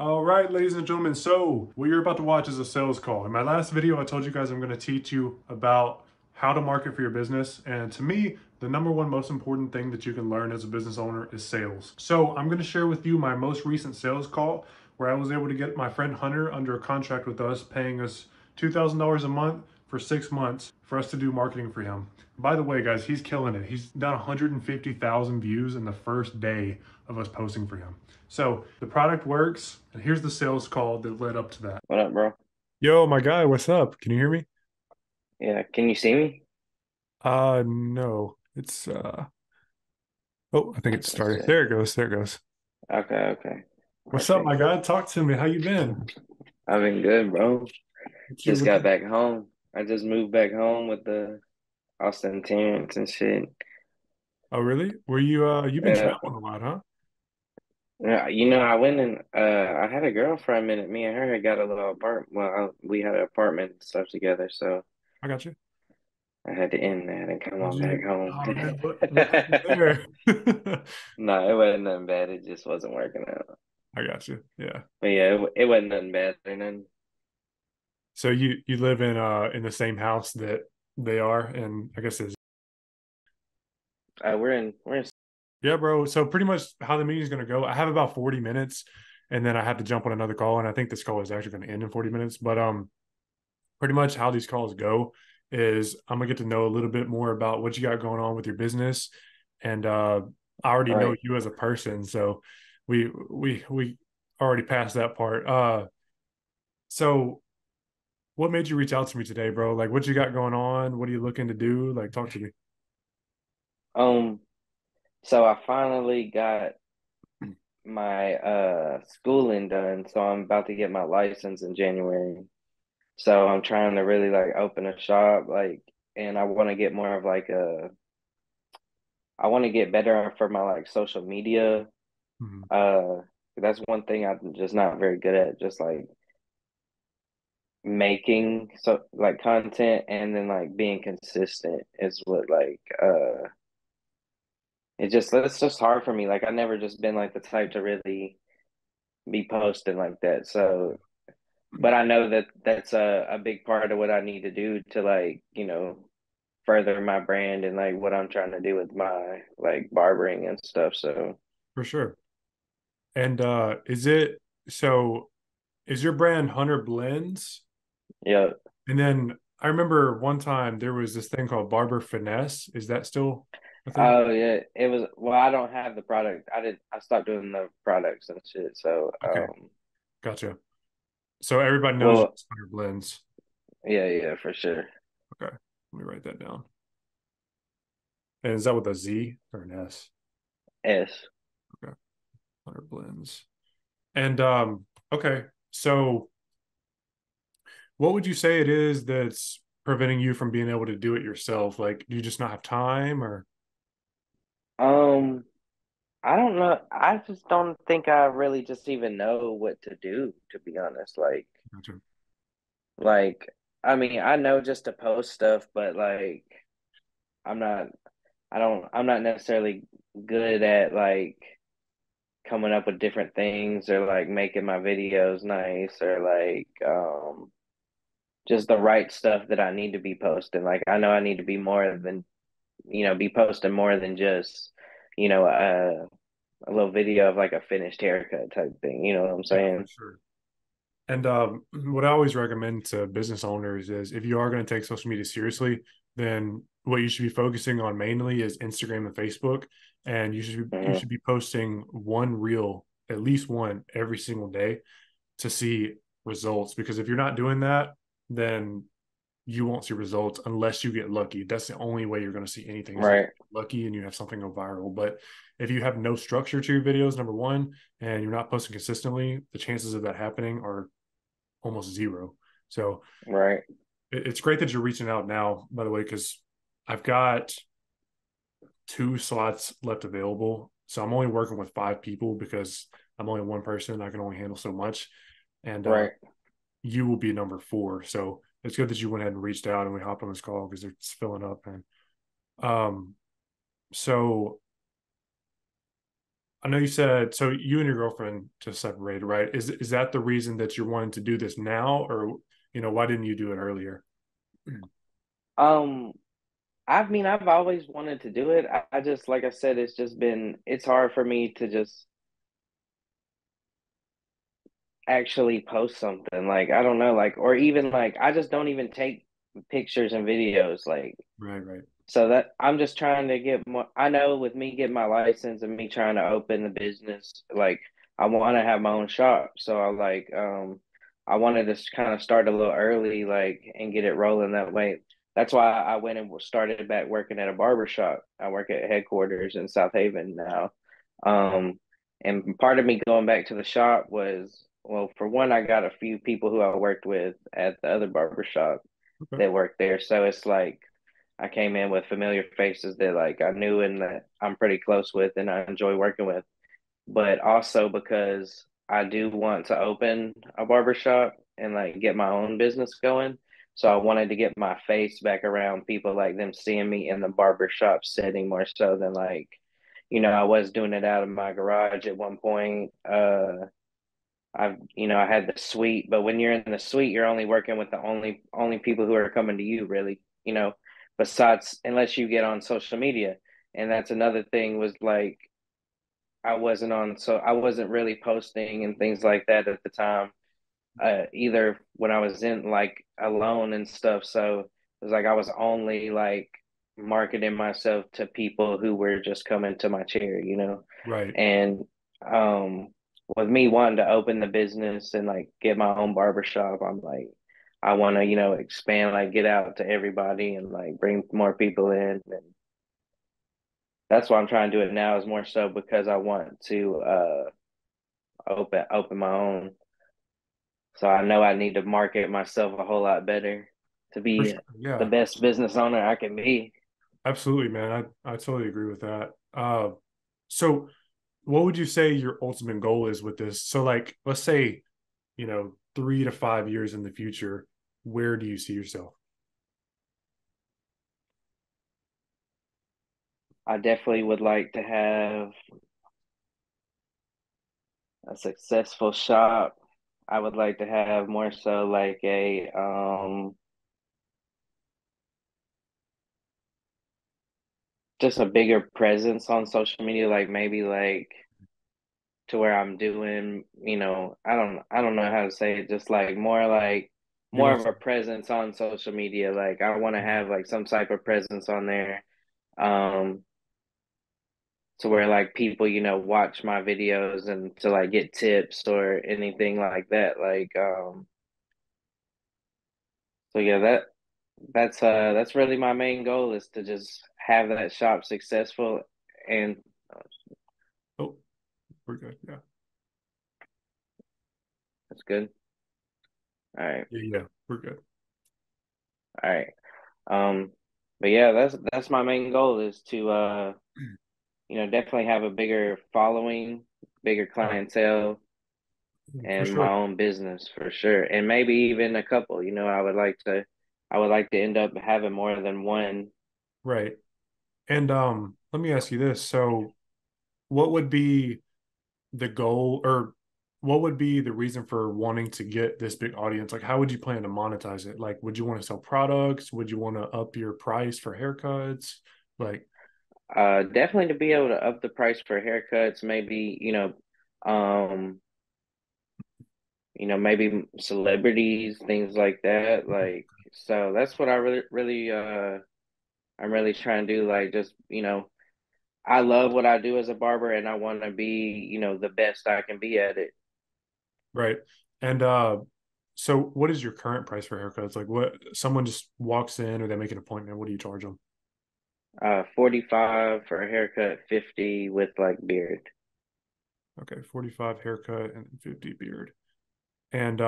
All right, ladies and gentlemen. So what you're about to watch is a sales call. In my last video, I told you guys I'm going to teach you about how to market for your business. And to me, the number one most important thing that you can learn as a business owner is sales. So I'm going to share with you my most recent sales call where I was able to get my friend Hunter under a contract with us, paying us $2,000 a month for 6 months for us to do marketing for him. By the way, guys, he's killing it. He's done 150,000 views in the first day of us posting for him. So the product works, and here's the sales call that led up to that. What up, bro? Yo, my guy, what's up? Can you hear me? Yeah, can you see me? No. Oh, I think it's Let's starting. see. There it goes. There it goes. Okay, okay. What's up, Perfect. my guy? Talk to me. How you been? I've been good, bro. What you Just what got you back home. I just moved back home with the Austin Terrence and shit. Oh, really? You've been Uh, traveling a lot, huh? yeah, I went and I had a girl for a minute. Me and her had got a little apartment. Well, we had an apartment and stuff together, so I got you. I had to end that and come Did on back you? home. Oh man, what happened there? No, it wasn't nothing bad. It just wasn't working out. I got you. Yeah. But yeah, it wasn't nothing bad or nothing. So you live in the same house that they are, and I guess it's We're in. yeah, bro. So pretty much how the meeting's gonna go, I have about 40 minutes and then I have to jump on another call. And I think this call is actually gonna end in 40 minutes. But pretty much how these calls go is I'm gonna get to know a little bit more about what you got going on with your business. And I already know Right. you as a person, so we already passed that part. So what made you reach out to me today, bro? Like what you got going on? What are you looking to do? Like talk to me. Um. So I finally got my schooling done, so I'm about to get my license in January. So I'm trying to really like open a shop, like, and I want to get more of like I want to get better for my like social media. Mhm. Uh, that's one thing I'm just not very good at, just like making so like content and then like being consistent is what like it's just hard for me. Like I never just been like the type to really be posting like that. So but I know that that's a big part of what I need to do to like, further my brand and like what I'm trying to do with my like barbering and stuff. So, For sure. And is it so is your brand Hunter Blends? yeah. And then I remember one time there was this thing called Barber Finesse. Is that still a thing? Oh yeah, it was well, I don't have the product. I stopped doing the products and shit. So, Okay, gotcha. So everybody knows you well, as Hunter Blends. yeah, yeah, for sure. Okay, let me write that down. And is that with a Z or an S? S. Okay, Hunter Blends. And okay, so what would you say it is that's preventing you from being able to do it yourself? Like, do you just not have time or? Um, I don't know. I just don't think I really just even know what to do, to be honest. Gotcha. Like, I mean, I know just to post stuff, but like, I'm not. I'm not necessarily good at like coming up with different things or like making my videos nice or like just the right stuff that I need to be posting. Like I know I need to be more than be posting more than just you know a little video of like a finished haircut type thing. You know what I'm Yeah, for saying? sure. And what I always recommend to business owners is if you are going to take social media seriously, then what you should be focusing on mainly is Instagram and Facebook, and you Hmm. should be posting one reel, at least one every single day to see results. Because if you're not doing that, then you won't see results unless you get lucky. That's the only way you're going to see anything is if Right, you're lucky and you have something go viral. But if you have no structure to your videos, number one, and you're not posting consistently, the chances of that happening are almost zero. So right. it's great that you're reaching out now, by the way, because I've got 2 slots left available. So I'm only working with 5 people because I'm only one person. I can only handle so much. And Right. you will be number 4. So it's good that you went ahead and reached out and we hopped on this call because it's filling up. And um, so I know you said so you and your girlfriend just separated, right? Is that the reason that you're wanting to do this now, or why didn't you do it earlier? Um, I mean, I've always wanted to do it. I just, like I said, it's hard for me to just actually post something. Like, I don't know, like, or even like, I just don't even take pictures and videos. Like, Right, right. so that I'm just trying to get more. I know with me getting my license and me trying to open the business, like I want to have my own shop. So I wanted to kind of start a little early, like, and get it rolling that way. That's why I went and started back working at a barber shop. I work at headquarters in South Haven now. Um, and part of me going back to the shop was, well, for one, I got a few people who I worked with at the other barber shop Okay. that worked there. So it's like I came in with familiar faces that like I knew and that I'm pretty close with and I enjoy working with. But also because I do want to open a barbershop and like get my own business going. So I wanted to get my face back around people like them seeing me in the barbershop setting more so than like, I was doing it out of my garage at one point. I had the suite, but when you're in the suite, you're only working with the only people who are coming to you, really, besides unless you get on social media. And that's another thing was like I wasn't really posting and things like that at the time, either when I was in like alone and stuff. So it was like I was only like marketing myself to people who were just coming to my chair. Right. And um with me wanting to open the business and like get my own barbershop, I'm like I want to, expand, like get out to everybody and like bring more people in. And that's why I'm trying to do it now is more so because I want to open my own. So I know I need to market myself a whole lot better to For be sure. the Yeah, best business owner I can be. absolutely, man. I totally agree with that. So what would you say your ultimate goal is with this? So like, let's say, 3 to 5 years in the future, where do you see yourself? I definitely would like to have a successful shop. I would like to have more so like a just a bigger presence on social media, like maybe like to where I'm doing, I don't know how to say it, just like You more want of a some, presence on social media. Like I want to yeah, have like some type of presence on there. Um to where like people, watch my videos and to like get tips or anything like that. Like so yeah, that's really my main goal is to just have that shop successful and oh, we're good. Yeah. that's good. All right. Yeah, yeah, we're good. All right. Um but yeah, that's my main goal is to definitely have a bigger following, bigger Uh, clientele for and my sure. own business for sure. And maybe even a couple, I would like to end up having more than one. Right. And let me ask you this. So what would be the goal or what would be the reason for wanting to get this big audience? Like, how would you plan to monetize it? Like, would you want to sell products? Would you want to up your price for haircuts? Like, Definitely to be able to up the price for haircuts, maybe, um, maybe celebrities, things like that. Like, so that's what I I'm really trying to do. Like, just, I love what I do as a barber and I want to be, the best I can be at it. right. And so what is your current price for haircuts? Like, what someone just walks in or they make an appointment, what do you charge them? 45 for a haircut, 50 with like beard. Okay, 45 haircut and 50 beard. And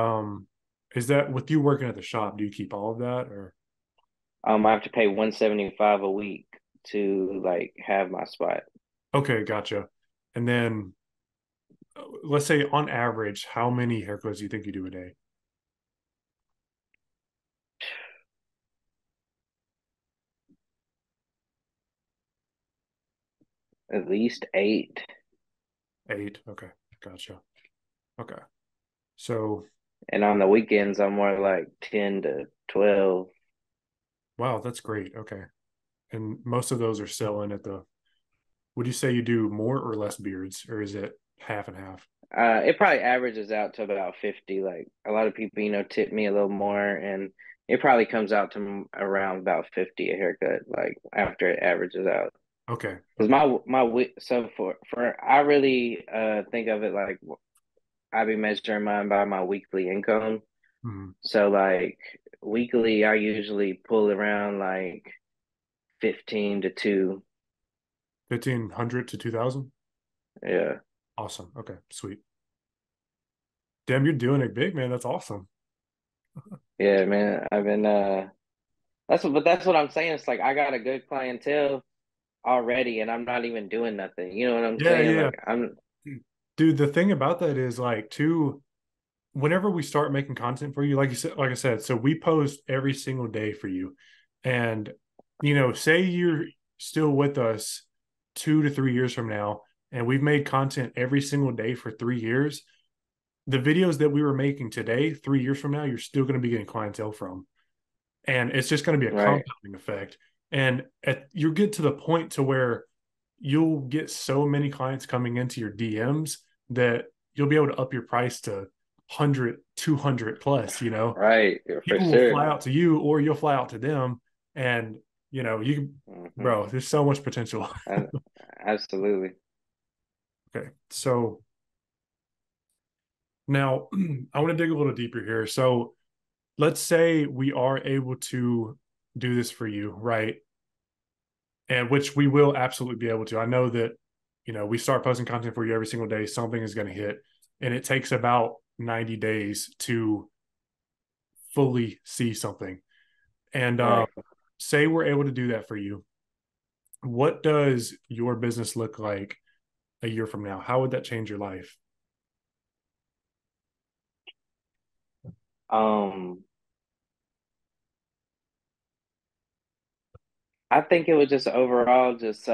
is that with you working at the shop, do you keep all of that or I have to pay 175 a week to like have my spot. okay, gotcha. And then let's say on average, how many haircuts do you think you do a day? At least 8. 8. Okay. Gotcha. Okay. So, And on the weekends, I'm more like 10 to 12. wow, that's great. Okay. And most of those are selling at the, would you say you do more or less beards, or is it half and half? It probably averages out to about 50. Like a lot of people, tip me a little more, and it probably comes out to around about 50 a haircut, like after it averages out. Okay. Because Okay. so for I really think of it like I be measuring mine by my weekly income. Mhm. So like weekly, I usually pull around like 15 to 2. 1,500 to 2,000? Yeah. Awesome. Okay. Sweet. Damn, you're doing it big, man. That's awesome. Yeah, man. I've been that's what I'm saying. It's like I got a good clientele already and I'm not even doing nothing. You know what I'm Yeah. saying? Yeah. Like I'm Dude, the thing about that is like, too, whenever we start making content for you, like you said, like I said, so we post every single day for you. And, say you're still with us 2 to 3 years from now, and we've made content every single day for 3 years. The videos that we were making today, 3 years from now, you're still going to be getting clientele from. And it's just going to be a right, compounding effect. And you get to the point to where you'll get so many clients coming into your DMs that you'll be able to up your price to 100, 200 plus. right, for People will sure. fly out to you or you'll fly out to them. And, Hmm. bro, there's so much potential. Absolutely. Okay. So now I want to dig a little deeper here. So let's say we are able to do this for you, right? And which we will absolutely be able to. I know that, we start posting content for you every single day, something is going to hit, and it takes about 90 days to fully see something. And Right. say we're able to do that for you. What does your business look like a year from now? How would that change your life? Um, I think it would just overall just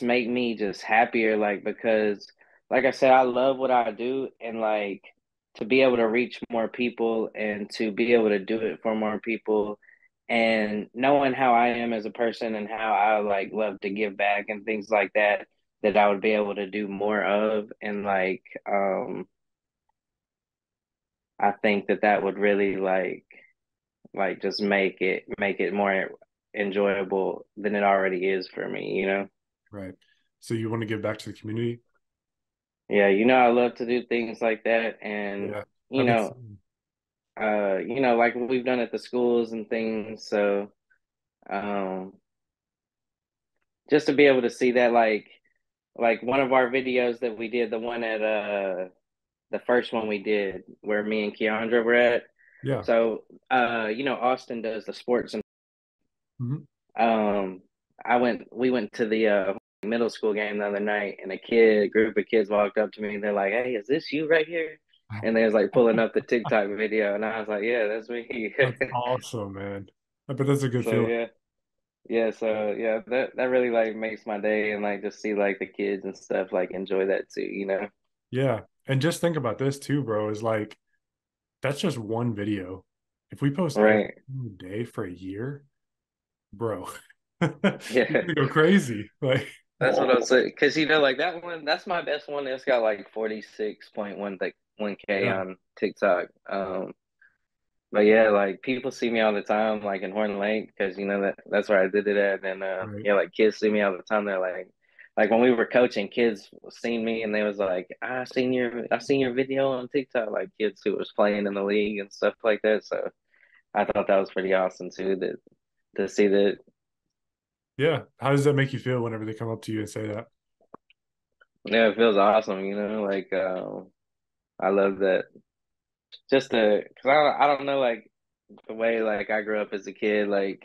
make me just happier, like because like I said, I love what I do, and like to be able to reach more people and to be able to do it for more people, and knowing how I am as a person and how I like love to give back and things like that, that I would be able to do more of, and like I think that that would really like just make it more enjoyable than it already is for me. Right. So you want to give back to the community? Yeah, I love to do things like that, and Yeah. I you think know, so. like we've done at the schools and things. So, um, just to be able to see that, like one of our videos that we did, the one at the first one we did where me and Keandra were at. Yeah. So, Austin does the sports, and Mhm. um, we went to the middle school game the other night, and a group of kids walked up to me and they're like, "Hey, is this you right here?" And they was like pulling up the TikTok video, and I was like, "Yeah, that's me." That's awesome, man. I bet that's a good So feeling. yeah, yeah. So yeah, that really like makes my day, and like just see like the kids and stuff like enjoy that too. Yeah. And just think about this too, bro, is like that's just one video. If we post every Right. single day for a year, bro, you're Yeah. gonna go crazy. Like, That's what I'm saying. Because like that one, that's my best one. It's got like 46.1 like 1K yeah, on TikTok. But yeah, like people see me all the time, like in Horn Lake, because that's where I did it at. And right. yeah, like kids see me all the time. They're like when we were coaching, kids seen me and they was like, I seen your video on TikTok. Like kids who was playing in the league and stuff like that. So I thought that was pretty awesome too. That to see that. Yeah. How does that make you feel whenever they come up to you and say that? Yeah, it feels awesome. Like I love that. Just because I don't know like the way like I grew up as a kid, like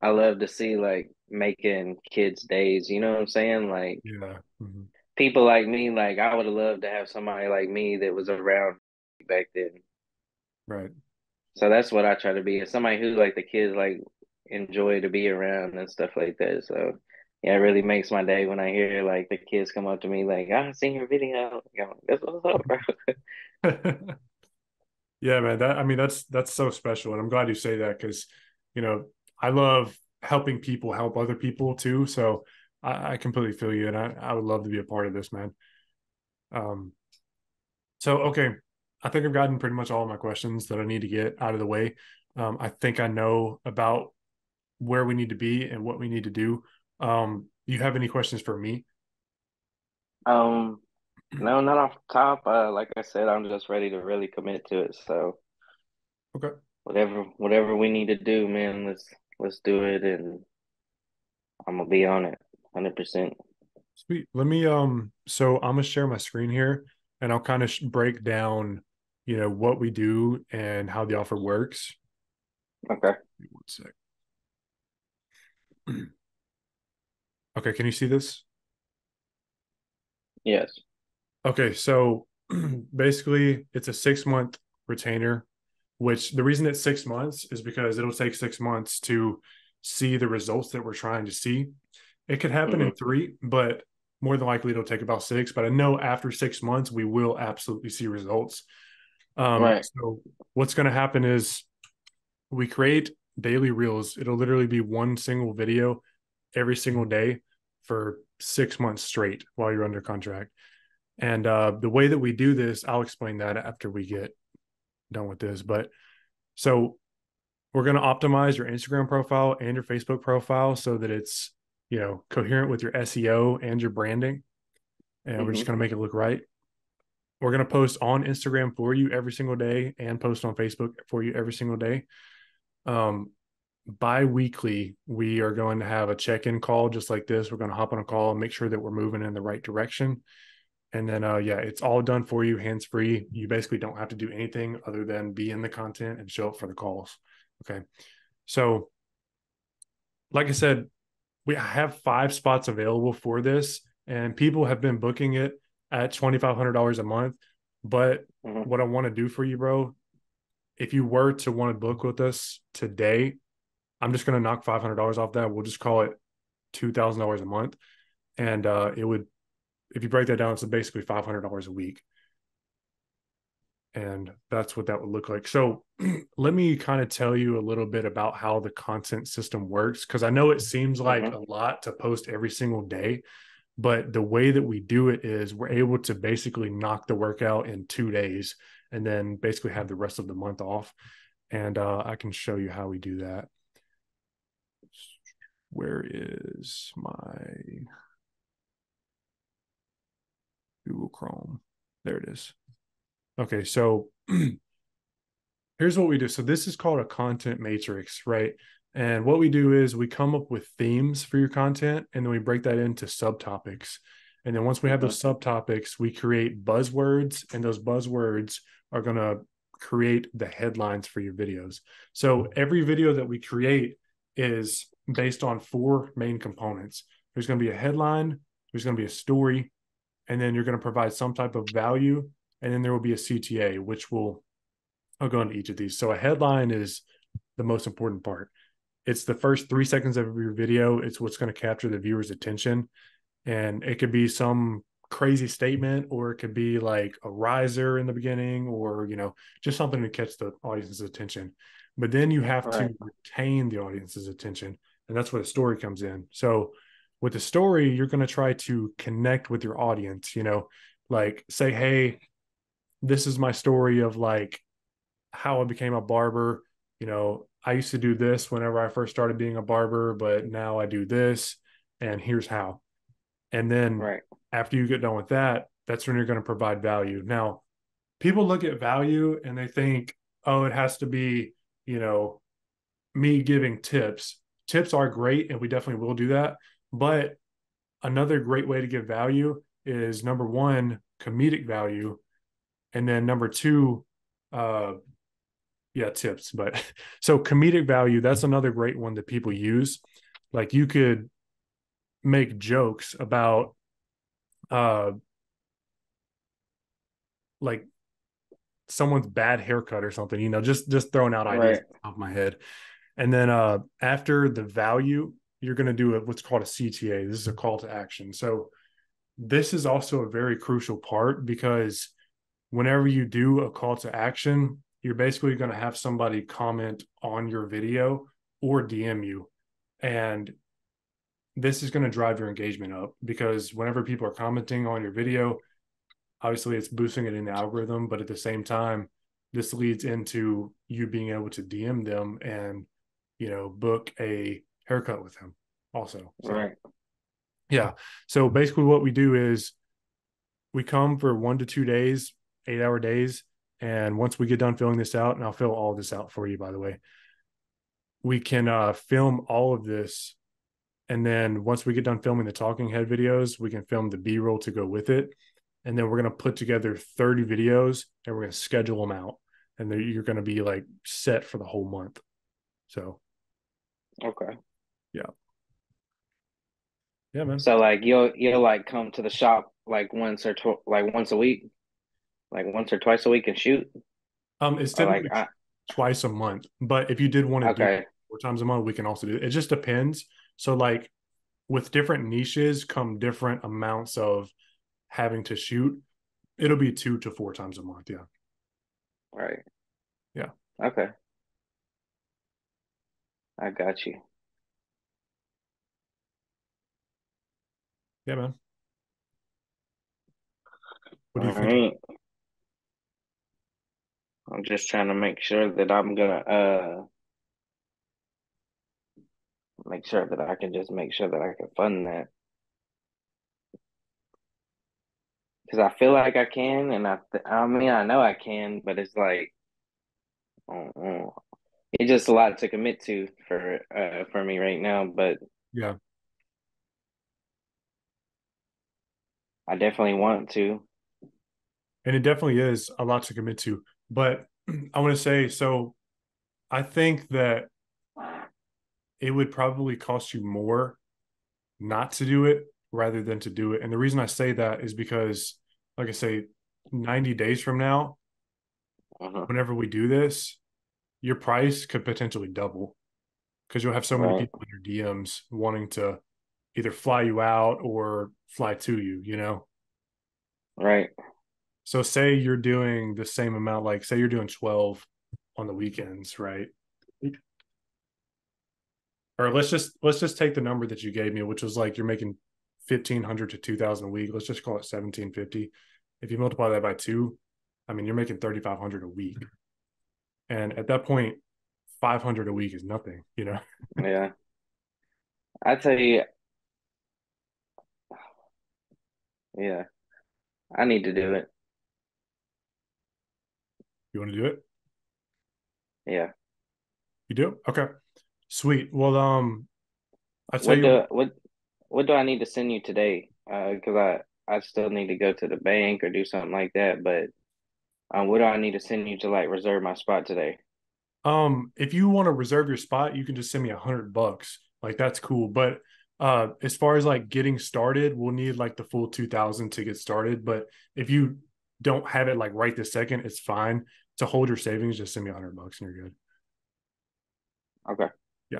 I love to see like making kids' days. You know what I'm saying? Like Yeah. Mhm. people like me, like I would have loved to have somebody like me that was around back then. Right. So that's what I try to be, somebody who like the kids like enjoy to be around and stuff like that. So Yeah, it really makes my day when I hear like the kids come up to me like, "I seen your video." That's what's up, bro. Yeah, man. That I mean, that's so special, and I'm glad you say that because, you know, I love helping people help other people too. So I completely feel you, and I would love to be a part of this, man. Um, so okay, I think I've gotten pretty much all of my questions that I need to get out of the way. I think I know about where we need to be and what we need to do. You have any questions for me? Um, no, not off the top. Like I said, I'm just ready to really commit to it. So Okay. whatever we need to do, man, let's do it, and I'm gonna be on it, 100%. Sweet. Let me so I'm gonna share my screen here and I'll kind of break down, what we do and how the offer works. Okay. One sec. Okay, can you see this? Yes. Okay, so basically it's a 6 month retainer, which the reason it's 6 months is because it'll take 6 months to see the results that we're trying to see. It could happen in Hmm. three, but more than likely it'll take about six. But I know after 6 months, we will absolutely see results. Right. So what's going to happen is we create daily reels. It'll literally be one single video every single day for 6 months straight while you're under contract. And the way that we do this, I'll explain that after we get done with this. But so we're going to optimize your Instagram profile and your Facebook profile so that it's, coherent with your SEO and your branding. And we're just Hmm. going to make it look right. We're going to post on Instagram for you every single day and post on Facebook for you every single day. Um, Bi-weekly, we are going to have a check-in call just like this. We're going to hop on a call and make sure that we're moving in the right direction. And then, yeah, it's all done for you, hands free. You basically don't have to do anything other than be in the content and show up for the calls. Okay. So, like I said, we have 5 spots available for this, and people have been booking it at $2,500 a month. But Hmm. what I want to do for you, bro, if you were to want to book with us today, I'm just going to knock $500 off that. We'll just call it $2,000 a month. And it would, if you break that down, it's basically $500 a week. And that's what that would look like. So let me kind of tell you a little bit about how the content system works, because I know it seems like Hmm. a lot to post every single day, but the way that we do it is we're able to basically knock the workout in 2 days and then basically have the rest of the month off. And I can show you how we do that. Where is my Google Chrome? There it is. Okay, so here's what we do. So this is called a content matrix, right? And what we do is we come up with themes for your content and then we break that into subtopics. And then once we have Hmm. those subtopics, we create buzzwords, and those buzzwords are going to create the headlines for your videos. So every video that we create is based on four main components. There's going to be a headline, there's going to be a story, and then you're going to provide some type of value, and then there will be a CTA, which will I'll go into each of these. So a headline is the most important part. It's the first 3 seconds of your video. It's what's going to capture the viewer's attention. And it could be some crazy statement, or it could be like a riser in the beginning, or, just something to catch the audience's attention. But then you have Right. to retain the audience's attention. And that's where the story comes in. So with the story, you're going to try to connect with your audience, like say, hey, this is my story of like how I became a barber. I used to do this whenever I first started being a barber, but now I do this, and here's how. And then Right. after you get done with that, that's when you're going to provide value. Now, people look at value and they think, oh, it has to be, you know, me giving tips. Tips are great, and we definitely will do that. But another great way to give value is number one, comedic value. And then number two, uh, yeah, tips. But so comedic value, that's another great one that people use. Like you could make jokes about uh like someone's bad haircut or something, just throwing out ideas Right. off the top of my head. And then after the value, you're going to do what's called a CTA. This is a call to action. So this is also a very crucial part because whenever you do a call to action, you're basically going to have somebody comment on your video or DM you. And this is going to drive your engagement up because whenever people are commenting on your video, obviously it's boosting it in the algorithm, but at the same time, this leads into you being able to DM them and, book a haircut with them also. So, Right. yeah. So basically, what we do is we come for 1 to 2 days, 8 hour days. And once we get done filling this out, and I'll fill all this out for you, by the way, we can film all of this. And then once we get done filming the talking head videos, we can film the B roll to go with it. And then we're going to put together 30 videos and we're going to schedule them out. And you're going to be like set for the whole month. So, Okay. yeah. Yeah, man. So like you'll like come to the shop like like once a week, like once or twice a week and shoot, It's or like typically twice a month, but if you did want to do okay, 4 times a month, we can also do it. It just depends. So, like with different niches, come different amounts of having to shoot. It'll be 2 to 4 times a month. Yeah, right, yeah, okay, I got you. yeah, man. What All do you think? right, I'm just trying to make sure that I'm gonna make sure that I can just make sure that I can fund that because I feel like I can, and I mean I know I can, but it's like oh, it's just a lot to commit to for me right now, but Yeah, I definitely want to. and it definitely is a lot to commit to. But I want to say, so I think that it would probably cost you more not to do it rather than to do it. And the reason I say that is because, like I say, 90 days from now, Uh-huh. whenever we do this, your price could potentially double because you'll have so many Right, people in your DMs wanting to either fly you out or fly to you. right, So say you're doing the same amount, like say you're doing 12 on the weekends, right? Or let's just take the number that you gave me, which was like you're making 1,500 to 2,000 a week. Let's just call it 1,750. If you multiply that by two, I mean you're making 3,500 a week. And at that point, 500 a week is nothing. yeah. I tell you, yeah, I need to do it. You want to do it? Yeah. You do? Okay. Sweet. Well, I tell What you, do what what do I need to send you today? Because I still need to go to the bank or do something like that. But what do I need to send you to like reserve my spot today? if you want to reserve your spot, you can just send me $100. Like that's cool. But as far as like getting started, we'll need like the full 2,000 to get started. But if you don't have it like right this second, it's fine. To hold your savings, just send me $100 and you're good. Okay. Yeah.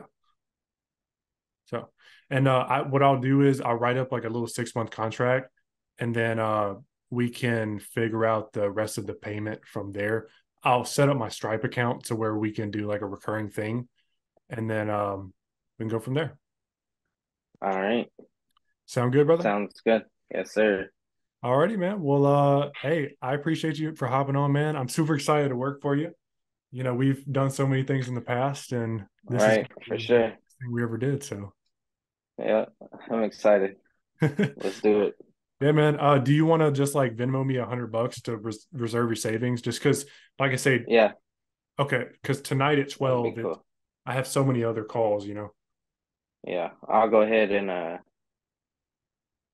So, and what I'll do is I'll write up like a little 6 month contract, and then we can figure out the rest of the payment from there. I'll set up my Stripe account to where we can do like a recurring thing, and then we can go from there. All right. Sound good, brother? Sounds good. Yes, sir. Alrighty, man. Well, hey, I appreciate you for hopping on, man. I'm super excited to work for you. We've done so many things in the past, and All this is right, gonna be for the sure. best thing we ever did. So, Yeah, I'm excited. Let's do it. yeah, man. Do you want to just like Venmo me $100 to reserve your savings? Just because, like I say, Yeah, okay, because tonight at that'd be 12, cool. I have so many other calls. Yeah, I'll go ahead and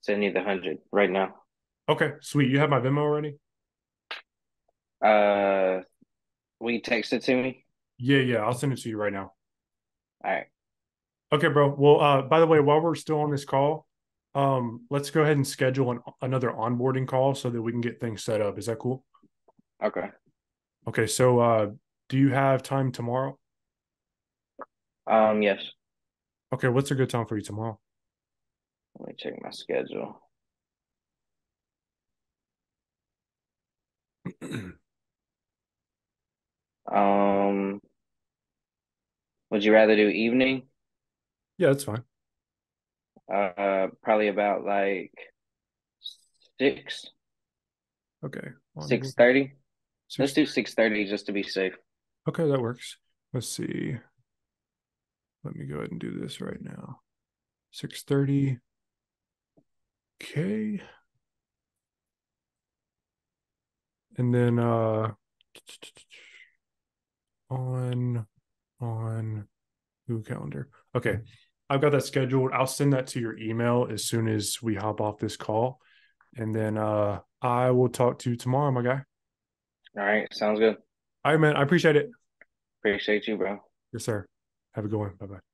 send you the 100 right now. Okay, sweet. You have my Venmo already? Uh, will you text it to me? Yeah, yeah. I'll send it to you right now. All right. Okay, bro. Well, by the way, while we're still on this call, let's go ahead and schedule another onboarding call so that we can get things set up. Is that cool? Okay. Okay, so do you have time tomorrow? Yes. Okay, what's a good time for you tomorrow? Let me check my schedule. Um, would you rather do evening? Yeah, that's fine. Probably about like six, Okay. six thirty. Let's Six. do 6:30 just to be safe. Okay, that works. Let's see. Let me go ahead and do this right now. 6:30. Okay. And then on on Google Calendar. Okay. I've got that scheduled. I'll send that to your email as soon as we hop off this call. And then I will talk to you tomorrow, my guy. All right, sounds good. All right, man. I appreciate it. Appreciate you, bro. Yes, sir. Have a good one. Bye bye.